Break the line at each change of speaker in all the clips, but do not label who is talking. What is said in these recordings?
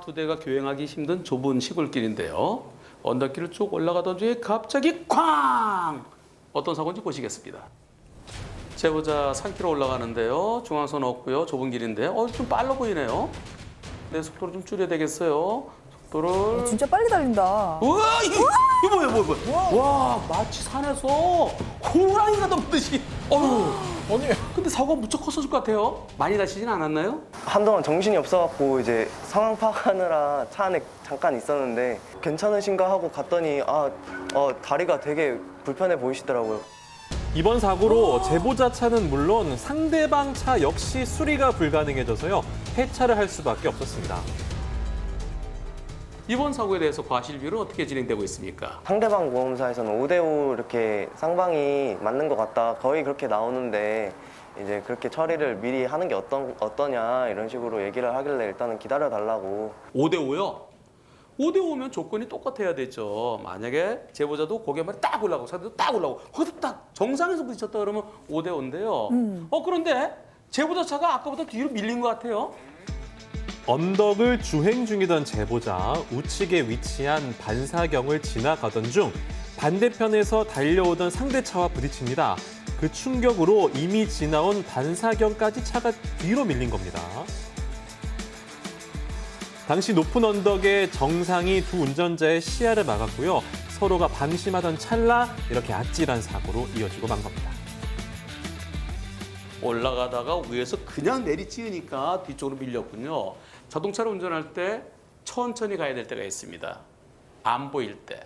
두 대가 교행하기 힘든 좁은 시골길인데요. 언덕길을 쭉 올라가던 중에 갑자기 쾅! 어떤 사고인지 보시겠습니다. 제보자 산길로 올라가는데요. 중앙선 없고요. 좁은 길인데 좀 빨라 보이네요. 내 속도를 좀 줄여야 되겠어요. 속도를.
진짜 빨리 달린다.
우와, 이거 뭐야. 와, 마치 산에서 호랑이가 넘듯이. 아니, 근데 사고가 무척 컸었을 것 같아요. 많이 다치진 않았나요?
한동안 정신이 없어갖고 이제 상황 파악하느라 차 안에 잠깐 있었는데 괜찮으신가 하고 갔더니 다리가 되게 불편해 보이시더라고요.
이번 사고로 제보자 차는 물론 상대방 차 역시 수리가 불가능해져서요. 폐차를 할 수밖에 없었습니다.
이번 사고에 대해서 과실비율은 어떻게 진행되고 있습니까?
상대방 보험사에서는 5대5 이렇게 상방이 맞는 것 같다 거의 그렇게 나오는데 이제 그렇게 처리를 미리 하는 게 어떠냐 이런 식으로 얘기를 하길래 일단은 기다려 달라고.
5대5요? 5대5면 조건이 똑같아야 되죠. 만약에 제보자도 고개만 딱 올라가고 상대도 딱 올라가고 거기서 딱 정상에서 부딪혔다 그러면 5대5인데요. 그런데 제보자 차가 아까보다 뒤로 밀린 것 같아요.
언덕을 주행 중이던 제보자 우측에 위치한 반사경을 지나가던 중 반대편에서 달려오던 상대차와 부딪힙니다. 그 충격으로 이미 지나온 반사경까지 차가 뒤로 밀린 겁니다. 당시 높은 언덕에 정상이 두 운전자의 시야를 막았고요. 서로가 방심하던 찰나 이렇게 아찔한 사고로 이어지고 만 겁니다.
올라가다가 위에서 그냥 내리찌으니까 뒤쪽으로 밀렸군요. 자동차를 운전할 때 천천히 가야 될 때가 있습니다. 안 보일 때.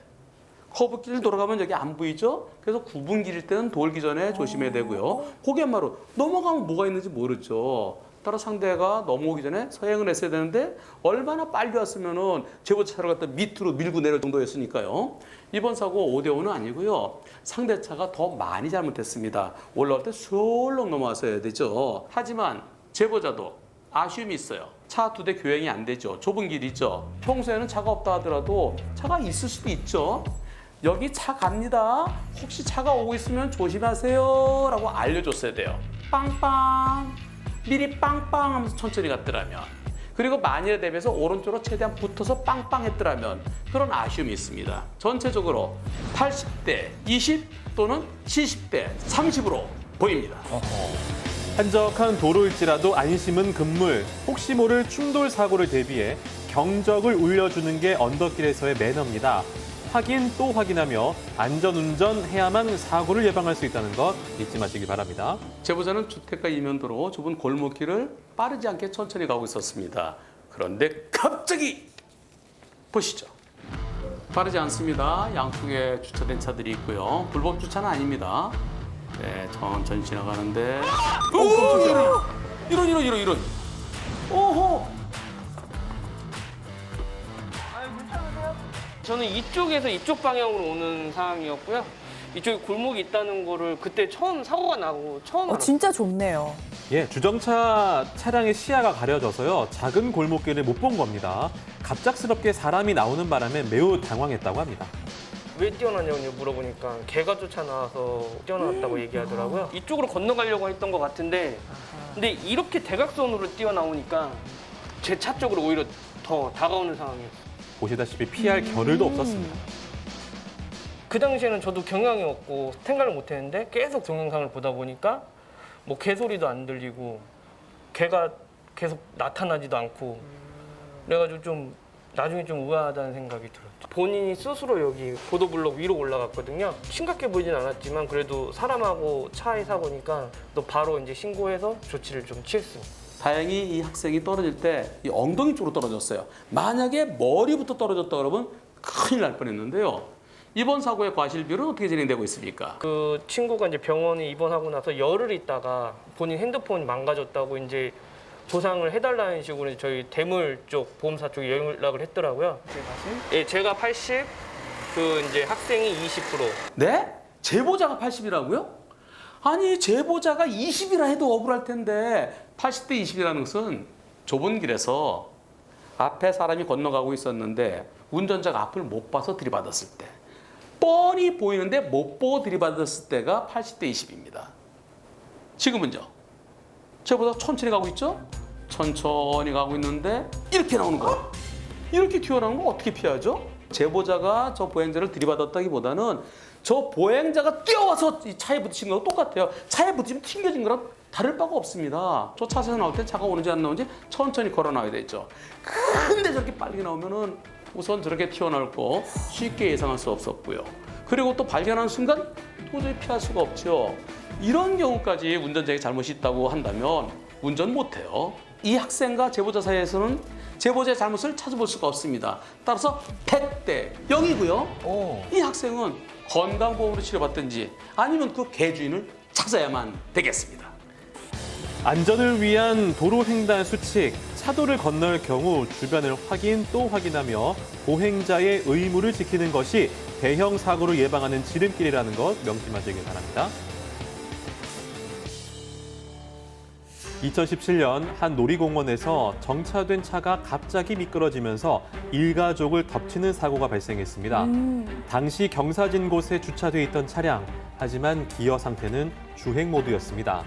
커브길 돌아가면 여기 안 보이죠? 그래서 구분길일 때는 돌기 전에 조심해야 되고요. 고갯마루 넘어가면 뭐가 있는지 모르죠. 따라 상대가 넘어오기 전에 서행을 했어야 되는데 얼마나 빨리 왔으면은 제보차 차를 갖다 밑으로 밀고 내릴 정도였으니까요. 이번 사고 5대5는 아니고요. 상대차가 더 많이 잘못했습니다. 올라올 때 솔록 넘어왔어야 되죠. 하지만 제보자도 아쉬움이 있어요. 차 두 대 교행이 안 되죠. 좁은 길이죠. 평소에는 차가 없다 하더라도 차가 있을 수도 있죠. 여기 차 갑니다. 혹시 차가 오고 있으면 조심하세요 라고 알려줬어야 돼요. 빵빵. 미리 빵빵 하면서 천천히 갔더라면, 그리고 만일에 대비해서 오른쪽으로 최대한 붙어서 빵빵 했더라면 그런 아쉬움이 있습니다. 전체적으로 80대 20 또는 70대 30으로 보입니다.
한적한 도로일지라도 안심은 금물. 혹시 모를 충돌 사고를 대비해 경적을 울려주는 게 언덕길에서의 매너입니다. 확인 또 확인하며 안전운전 해야만 사고를 예방할 수 있다는 것 잊지 마시기 바랍니다.
제보자는 주택가 이면도로 좁은 골목길을 빠르지 않게 천천히 가고 있었습니다. 그런데 갑자기 보시죠. 빠르지 않습니다. 양쪽에 주차된 차들이 있고요. 불법 주차는 아닙니다. 네, 천천히 지나가는데 이런 오호.
저는 이쪽에서 이쪽 방향으로 오는 상황이었고요. 이쪽에 골목이 있다는 거를 그때 처음 사고가 나고 처음 알았어요.
진짜 좁네요.
예, 주정차 차량의 시야가 가려져서요. 작은 골목길을 못 본 겁니다. 갑작스럽게 사람이 나오는 바람에 매우 당황했다고 합니다.
왜 뛰어났냐고 물어보니까 개가 쫓아나와서 뛰어나왔다고 얘기하더라고요. 이쪽으로 건너가려고 했던 것 같은데 근데 이렇게 대각선으로 뛰어나오니까 제 차 쪽으로 오히려 더 다가오는 상황이었어요.
보시다시피 피할 겨를도 없었습니다.
그 당시에는 저도 경향이 없고 생각을 못 했는데 계속 동영상을 보다 보니까 뭐 개소리도 안 들리고 개가 계속 나타나지도 않고 그래가지고 좀 나중에 좀 우아하다는 생각이 들었죠. 본인이 스스로 여기 보도블록 위로 올라갔거든요. 심각해 보이진 않았지만 그래도 사람하고 차의 사고니까 또 바로 이제 신고해서 조치를 좀 취했습니다.
다행히 이 학생이 떨어질 때 이 엉덩이 쪽으로 떨어졌어요. 만약에 머리부터 떨어졌다 그러면 큰일 날 뻔했는데요. 이번 사고의 과실비율은 어떻게 진행되고 있습니까?
그 친구가 이제 병원에 입원하고 나서 열흘 있다가 본인 핸드폰이 망가졌다고 이제 보상을 해달라는 식으로 저희 대물 쪽 보험사 쪽에 연락을 했더라고요. 예, 제가 80, 그 이제 학생이 20%.
네? 제보자가 80이라고요? 아니 제보자가 20이라 해도 억울할 텐데 80대 20이라는 것은 좁은 길에서 앞에 사람이 건너가고 있었는데 운전자가 앞을 못 봐서 들이받았을 때, 뻔히 보이는데 못 보고 들이받았을 때가 80대 20입니다. 지금은요. 제보다 천천히 가고 있죠? 천천히 가고 있는데 이렇게 나오는 거예요. 이렇게 튀어나오는 거 어떻게 피하죠? 제보자가 저 보행자를 들이받았다기보다는 저 보행자가 뛰어와서 이 차에 부딪힌 거랑 똑같아요. 차에 부딪히면 튕겨진 거랑 다를 바가 없습니다. 저 차선에 나올 때 차가 오는지 안 나오는지 천천히 걸어 나와야 되죠. 근데 저렇게 빨리 나오면은 우선 저렇게 튀어나올 거 쉽게 예상할 수 없었고요. 그리고 또 발견하는 순간 도저히 피할 수가 없죠. 이런 경우까지 운전자에게 잘못이 있다고 한다면 운전 못해요. 이 학생과 제보자 사이에서는 제보자의 잘못을 찾아볼 수가 없습니다. 따라서 100대 0이고요. 이 학생은 건강보험으로 치료받든지 아니면 그 개주인을 찾아야만 되겠습니다.
안전을 위한 도로 횡단 수칙, 차도를 건널 경우 주변을 확인 또 확인하며 보행자의 의무를 지키는 것이 대형 사고를 예방하는 지름길이라는 것 명심하시길 바랍니다. 2017년 한 놀이공원에서 정차된 차가 갑자기 미끄러지면서 일가족을 덮치는 사고가 발생했습니다. 당시 경사진 곳에 주차돼 있던 차량, 하지만 기어 상태는 주행 모드였습니다.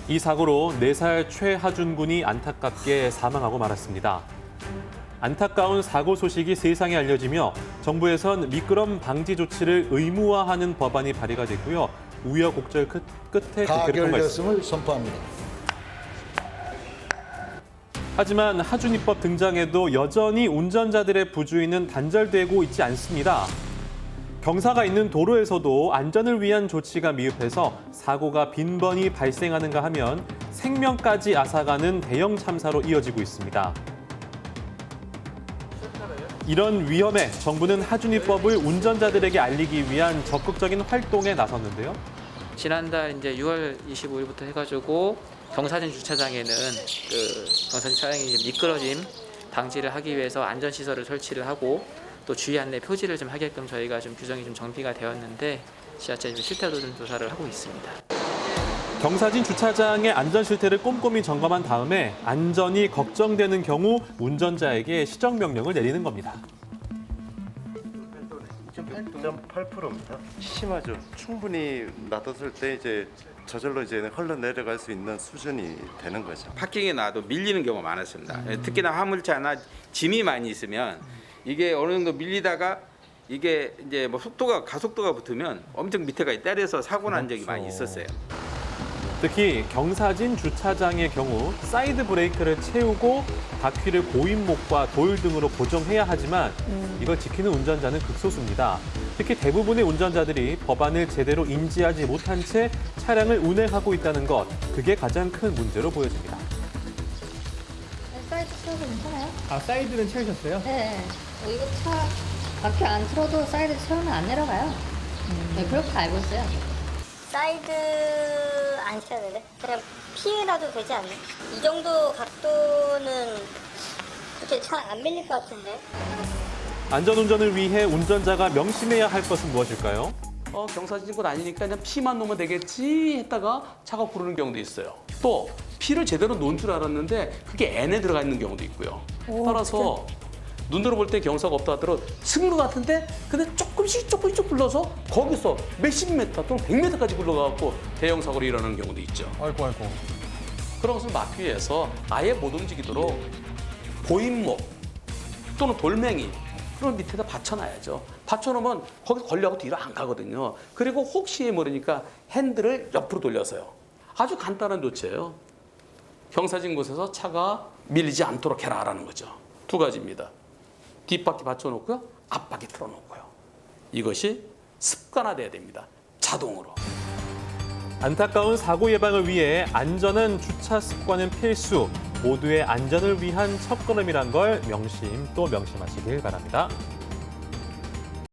이 사고로 4살 최하준 군이 안타깝게 사망하고 말았습니다. 안타까운 사고 소식이 세상에 알려지며 정부에선 미끄럼 방지 조치를 의무화하는 법안이 발의가 됐고요. 우여곡절 끝에 국회를 통과했습니다.
가결됐음을 선포합니다.
하지만 하준이법 등장에도 여전히 운전자들의 부주의는 단절되고 있지 않습니다. 경사가 있는 도로에서도 안전을 위한 조치가 미흡해서 사고가 빈번히 발생하는가 하면 생명까지 앗아가는 대형 참사로 이어지고 있습니다. 이런 위험에 정부는 하준이법을 운전자들에게 알리기 위한 적극적인 활동에 나섰는데요.
지난달 이제 6월 25일부터 해가지고 경사진 주차장에는 그 경사진 차량이 이제 미끄러짐 방지를 하기 위해서 안전 시설을 설치를 하고 또 주의 안내 표지를 좀 하게끔 저희가 좀 규정이 좀 정비가 되었는데 지하철 실태도 좀 조사를 하고 있습니다.
경사진 주차장의 안전 실태를 꼼꼼히 점검한 다음에 안전이 걱정되는 경우 운전자에게 시정 명령을 내리는 겁니다.
2.8%입니다. 심하죠. 충분히 놔뒀을 때 이제 저절로 이제 흘러내려갈 수 있는 수준이 되는 거죠.
파킹에 놔도 밀리는 경우가 많았습니다. 특히나 화물차나 짐이 많이 있으면 이게 어느 정도 밀리다가 이게 이제 뭐 가속도가 붙으면 엄청 밑에까지 때려서 사고 난 적이 많이 있었어요.
특히 경사진 주차장의 경우 사이드 브레이크를 채우고 바퀴를 고인목과 돌 등으로 고정해야 하지만 이걸 지키는 운전자는 극소수입니다. 특히 대부분의 운전자들이 법안을 제대로 인지하지 못한 채 차량을 운행하고 있다는 것, 그게 가장 큰 문제로 보여집니다.
사이드 채워도 괜찮아요?
아, 사이드는 채우셨어요?
네. 이거 차 바퀴 안 틀어도 사이드 채우면 안 내려가요. 네, 그렇게 알고 있어요. 사이드 안 채워야 되는데? 그냥 피해라도 되지 않나? 이 정도 각도는 이렇게 차 안 밀릴 것 같은데?
안전운전을 위해 운전자가 명심해야 할 것은 무엇일까요?
경사진 곳 아니니까 그냥 피만 놓으면 되겠지 했다가 차가 구르는 경우도 있어요. 또 피를 제대로 놓은 줄 알았는데 그게 N에 들어가 있는 경우도 있고요. 따라서 눈으로 볼 때 경사가 없다 하더라도 승로 같은데 근데 조금씩 굴러서 거기서 몇십 미터 또는 100m까지 굴러가고 대형 사고로 일어나는 경우도 있죠.
아이고.
그런 것을 막기 위해서 아예 못 움직이도록 보인목 또는 돌멩이 그런 밑에다 받쳐놔야죠. 받쳐놓으면 거기 걸려가고 뒤로 안 가거든요. 그리고 혹시 모르니까 핸들을 옆으로 돌려서요. 아주 간단한 조치예요. 경사진 곳에서 차가 밀리지 않도록 해라라는 거죠. 2가지입니다. 뒷바퀴 받쳐놓고요. 앞바퀴 틀어놓고요. 이것이 습관화돼야 됩니다. 자동으로.
안타까운 사고 예방을 위해 안전한 주차 습관은 필수. 모두의 안전을 위한 첫걸음이란 걸 명심하시길 바랍니다.